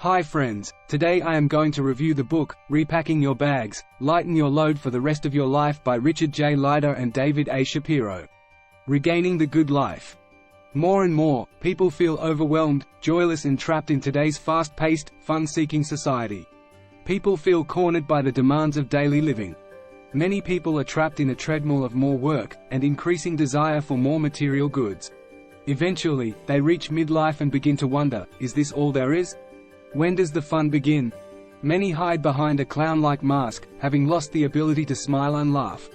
Hi friends, today I am going to review the book, Repacking Your Bags, Lighten Your Load for the Rest of Your Life by Richard J. Leider and David A. Shapiro. Regaining the Good Life. More and more, people feel overwhelmed, joyless and trapped in today's fast-paced, fun-seeking society. People feel cornered by the demands of daily living. Many people are trapped in a treadmill of more work, and increasing desire for more material goods. Eventually, they reach midlife and begin to wonder, is this all there is? When does the fun begin? Many hide behind a clown-like mask, having lost the ability to smile and laugh.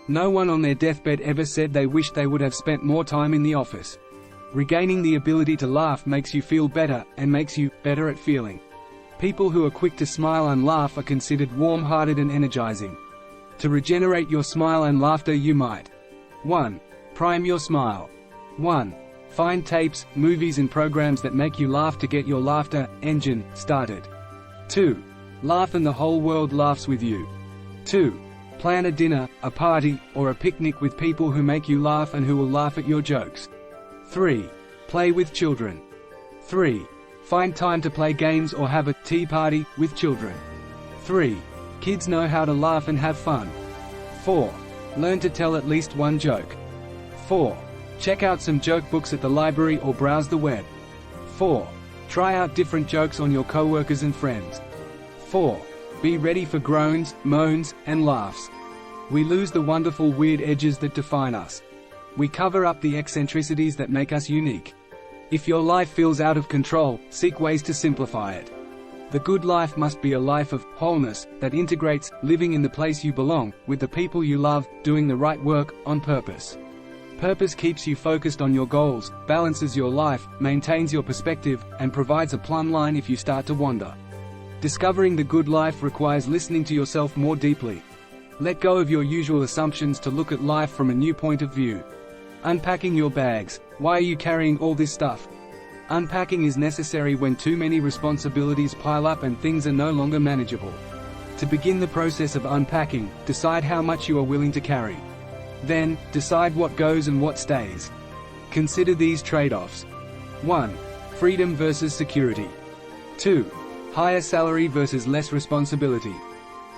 No one on their deathbed ever said they wished they would have spent more time in the office. Regaining the ability to laugh makes you feel better, and makes you better at feeling. People who are quick to smile and laugh are considered warm-hearted and energizing. To regenerate your smile and laughter you might 1. Prime your smile. 1. Find tapes, movies and programs that make you laugh to get your laughter engine started. 2. Laugh and the whole world laughs with you. 2. Plan a dinner, a party, or a picnic with people who make you laugh and who will laugh at your jokes. 3. Play with children. 3. Find time to play games or have a tea party with children. 3. Kids know how to laugh and have fun. 4. Learn to tell at least one joke. 4. Check out some joke books at the library or browse the web. 4. Try out different jokes on your coworkers and friends. 4. Be ready for groans, moans, and laughs. We lose the wonderful weird edges that define us. We cover up the eccentricities that make us unique. If your life feels out of control, seek ways to simplify it. The good life must be a life of wholeness that integrates living in the place you belong, with the people you love, doing the right work, on purpose. Purpose keeps you focused on your goals, balances your life, maintains your perspective, and provides a plumb line if you start to wander. Discovering the good life requires listening to yourself more deeply. Let go of your usual assumptions to look at life from a new point of view. Unpacking your bags. Why are you carrying all this stuff? Unpacking is necessary when too many responsibilities pile up and things are no longer manageable. To begin the process of unpacking, decide how much you are willing to carry. Then, decide what goes and what stays. Consider these trade-offs. 1. Freedom versus security. 2. Higher salary versus less responsibility.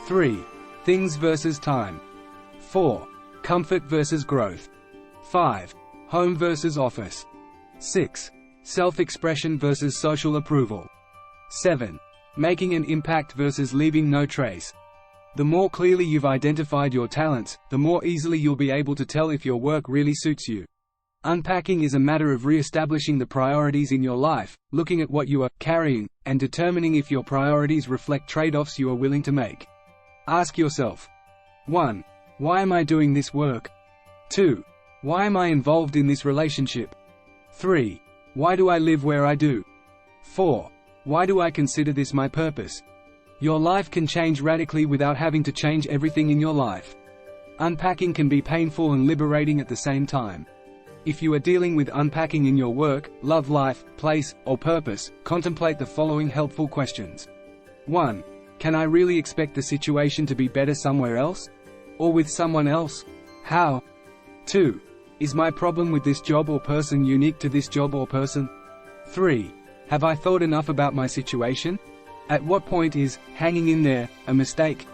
3. Things versus time. 4. Comfort versus growth. 5. Home versus office. 6. Self-expression versus social approval. 7. Making an impact versus leaving no trace. The more clearly you've identified your talents, the more easily you'll be able to tell if your work really suits you. Unpacking is a matter of re-establishing the priorities in your life, looking at what you are carrying, and determining if your priorities reflect trade-offs you are willing to make. Ask yourself. 1. Why am I doing this work? 2. Why am I involved in this relationship? 3. Why do I live where I do? 4. Why do I consider this my purpose? Your life can change radically without having to change everything in your life. Unpacking can be painful and liberating at the same time. If you are dealing with unpacking in your work, love life, place, or purpose, contemplate the following helpful questions. 1. Can I really expect the situation to be better somewhere else? Or with someone else? How? 2. Is my problem with this job or person unique to this job or person? 3. Have I thought enough about my situation? At what point is hanging in there a mistake?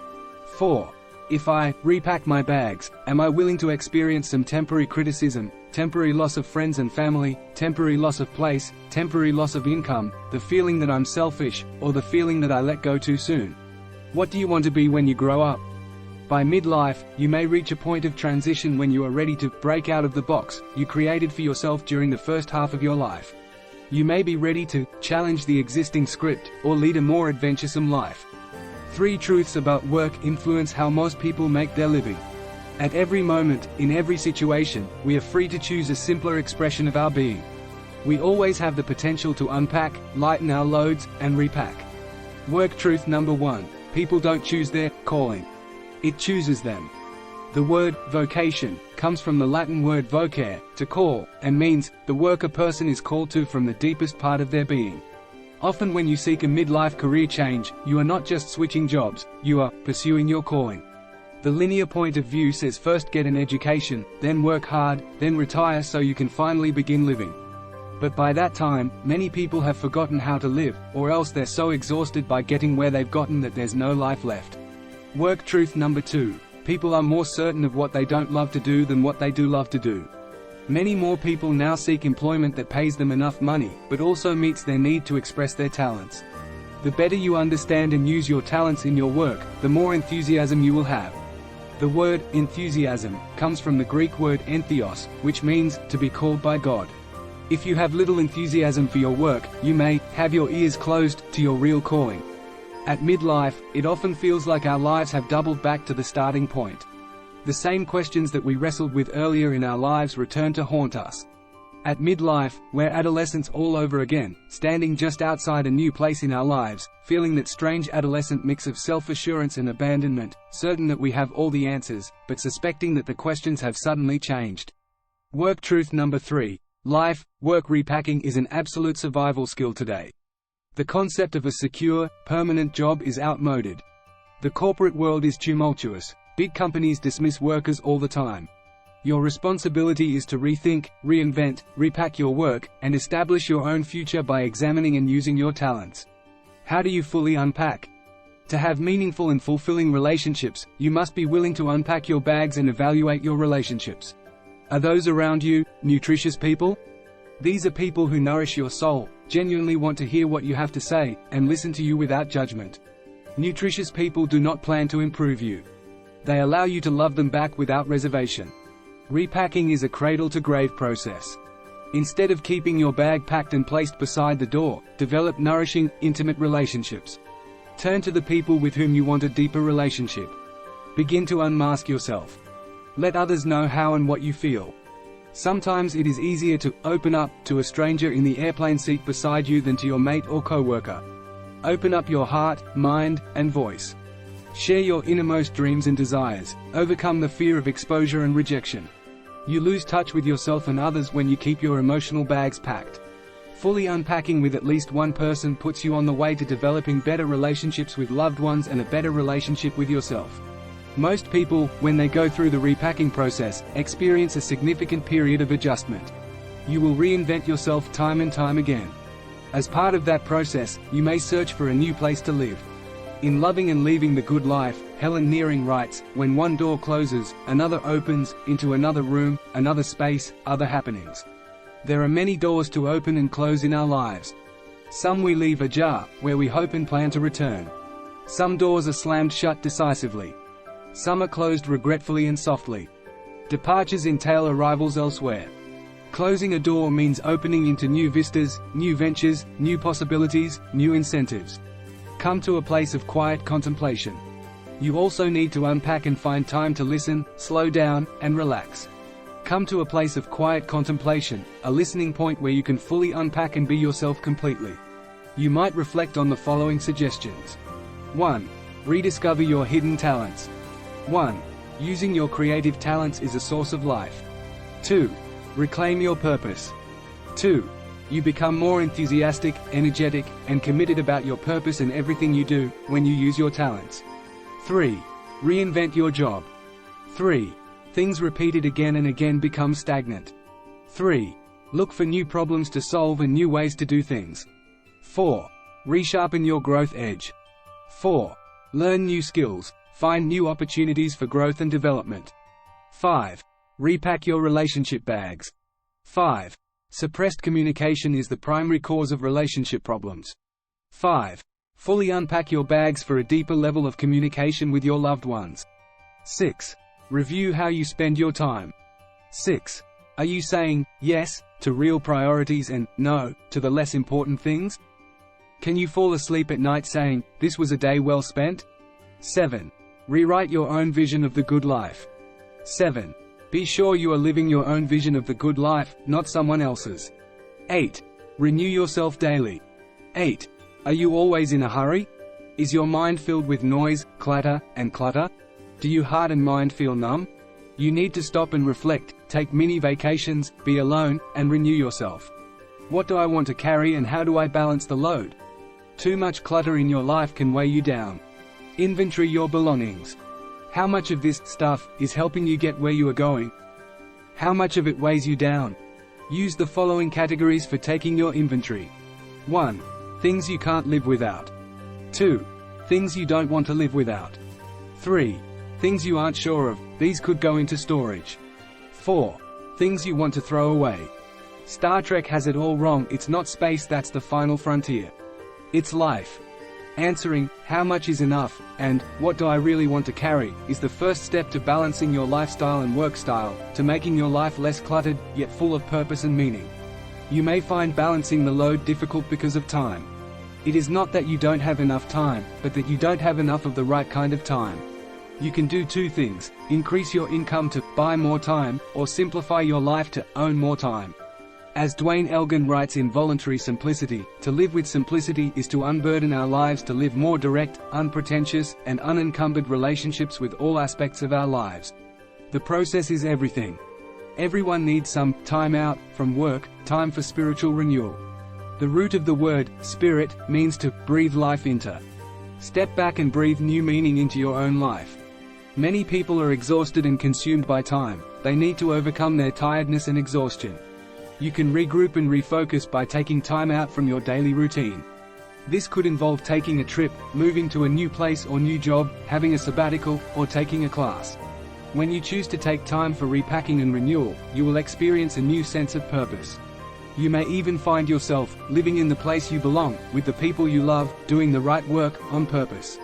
4. If I repack my bags, am I willing to experience some temporary criticism, temporary loss of friends and family, temporary loss of place, temporary loss of income, the feeling that I'm selfish, or the feeling that I let go too soon? What do you want to be when you grow up? By midlife, you may reach a point of transition when you are ready to break out of the box you created for yourself during the first half of your life. You may be ready to challenge the existing script, or lead a more adventuresome life. 3 truths about work influence how most people make their living. At every moment, in every situation, we are free to choose a simpler expression of our being. We always have the potential to unpack, lighten our loads, and repack. Work truth number 1. People don't choose their calling. It chooses them. The word vocation comes from the Latin word vocare, to call, and means the work a person is called to from the deepest part of their being. Often when you seek a midlife career change, you are not just switching jobs, you are pursuing your calling. The linear point of view says first get an education, then work hard, then retire so you can finally begin living. But by that time, many people have forgotten how to live, or else they're so exhausted by getting where they've gotten that there's no life left. Work truth number 2. People are more certain of what they don't love to do than what they do love to do. Many more people now seek employment that pays them enough money, but also meets their need to express their talents. The better you understand and use your talents in your work, the more enthusiasm you will have. The word enthusiasm comes from the Greek word entheos, which means to be called by God. If you have little enthusiasm for your work, you may have your ears closed to your real calling. At midlife, it often feels like our lives have doubled back to the starting point. The same questions that we wrestled with earlier in our lives return to haunt us. At midlife, we're adolescents all over again, standing just outside a new place in our lives, feeling that strange adolescent mix of self-assurance and abandonment, certain that we have all the answers, but suspecting that the questions have suddenly changed. Work truth number 3. Work repacking is an absolute survival skill today. The concept of a secure, permanent job is outmoded. The corporate world is tumultuous. Big companies dismiss workers all the time. Your responsibility is to rethink, reinvent, repack your work, and establish your own future by examining and using your talents. How do you fully unpack? To have meaningful and fulfilling relationships, you must be willing to unpack your bags and evaluate your relationships. Are those around you nutritious people? These are people who nourish your soul, genuinely want to hear what you have to say, and listen to you without judgment. Nutritious people do not plan to improve you. They allow you to love them back without reservation. Repacking is a cradle-to-grave process. Instead of keeping your bag packed and placed beside the door, develop nourishing, intimate relationships. Turn to the people with whom you want a deeper relationship. Begin to unmask yourself. Let others know how and what you feel. Sometimes it is easier to open up to a stranger in the airplane seat beside you than to your mate or co-worker. Open up your heart, mind, and voice. Share your innermost dreams and desires. Overcome the fear of exposure and rejection. You lose touch with yourself and others when you keep your emotional bags packed. Fully unpacking with at least one person puts you on the way to developing better relationships with loved ones and a better relationship with yourself. Most people, when they go through the repacking process, experience a significant period of adjustment. You will reinvent yourself time and time again. As part of that process, you may search for a new place to live. In Loving and Leaving the Good Life, Helen Nearing writes, "When one door closes, another opens, into another room, another space, other happenings." There are many doors to open and close in our lives. Some we leave ajar, where we hope and plan to return. Some doors are slammed shut decisively. Some are closed regretfully and softly. Departures entail arrivals elsewhere. Closing a door means opening into new vistas, new ventures, new possibilities, new incentives. Come to a place of quiet contemplation. You also need to unpack and find time to listen, slow down, and relax. Come to a place of quiet contemplation, a listening point where you can fully unpack and be yourself completely. You might reflect on the following suggestions. 1. Rediscover your hidden talents. 1. Using your creative talents is a source of life. 2. Reclaim your purpose. 2. You become more enthusiastic, energetic, and committed about your purpose and everything you do, when you use your talents. 3. Reinvent your job. 3. Things repeated again and again become stagnant. 3. Look for new problems to solve and new ways to do things. 4. Resharpen your growth edge. 4. Learn new skills, find new opportunities for growth and development. 5. Repack your relationship bags. 5. Suppressed communication is the primary cause of relationship problems. 5. Fully unpack your bags for a deeper level of communication with your loved ones. 6. Review how you spend your time. 6. Are you saying yes to real priorities and no to the less important things? Can you fall asleep at night saying, "This was a day well spent"? 7. Rewrite your own vision of the good life. 7. Be sure you are living your own vision of the good life, not someone else's. 8. Renew yourself daily. 8. Are you always in a hurry? Is your mind filled with noise, clatter, and clutter? Do your heart and mind feel numb? You need to stop and reflect, take mini vacations, be alone, and renew yourself. What do I want to carry and how do I balance the load? Too much clutter in your life can weigh you down. Inventory your belongings. How much of this stuff is helping you get where you are going? How much of it weighs you down? Use the following categories for taking your inventory. 1. Things you can't live without. 2. Things you don't want to live without. 3. Things you aren't sure of, these could go into storage. 4. Things you want to throw away. Star Trek has it all wrong, it's not space that's the final frontier. It's life. Answering, how much is enough, and, what do I really want to carry, is the first step to balancing your lifestyle and work style, to making your life less cluttered, yet full of purpose and meaning. You may find balancing the load difficult because of time. It is not that you don't have enough time, but that you don't have enough of the right kind of time. You can do two things: increase your income to buy more time, or simplify your life to own more time. As Dwayne Elgin writes in Voluntary Simplicity, to live with simplicity is to unburden our lives to live more direct, unpretentious, and unencumbered relationships with all aspects of our lives. The process is everything. Everyone needs some time out from work, time for spiritual renewal. The root of the word, spirit, means to breathe life into. Step back and breathe new meaning into your own life. Many people are exhausted and consumed by time. They need to overcome their tiredness and exhaustion. You can regroup and refocus by taking time out from your daily routine. This could involve taking a trip, moving to a new place or new job, having a sabbatical, or taking a class. When you choose to take time for repacking and renewal, you will experience a new sense of purpose. You may even find yourself living in the place you belong, with the people you love, doing the right work, on purpose.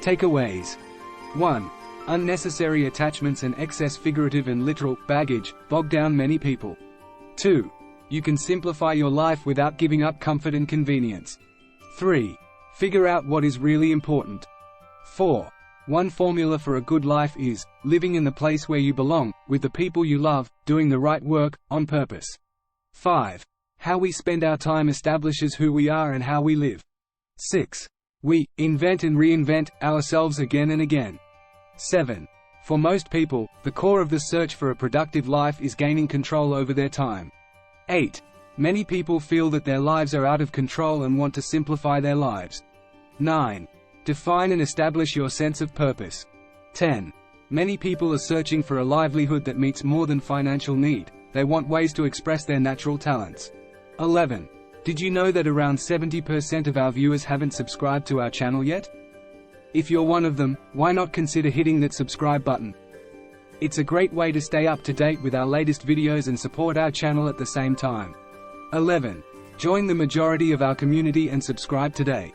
Takeaways. 1. Unnecessary attachments and excess figurative and literal baggage bog down many people. 2. You can simplify your life without giving up comfort and convenience. 3. Figure out what is really important. 4. One formula for a good life is living in the place where you belong, with the people you love, doing the right work, on purpose. 5. How we spend our time establishes who we are and how we live. 6. We invent and reinvent ourselves again and again. 7. For most people, the core of the search for a productive life is gaining control over their time. 8. Many people feel that their lives are out of control and want to simplify their lives. 9. Define and establish your sense of purpose. 10. Many people are searching for a livelihood that meets more than financial need. They want ways to express their natural talents. 11. Did you know that around 70% of our viewers haven't subscribed to our channel yet? If you're one of them, why not consider hitting that subscribe button? It's a great way to stay up to date with our latest videos and support our channel at the same time. 11. Join the majority of our community and subscribe today.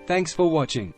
Thanks for watching.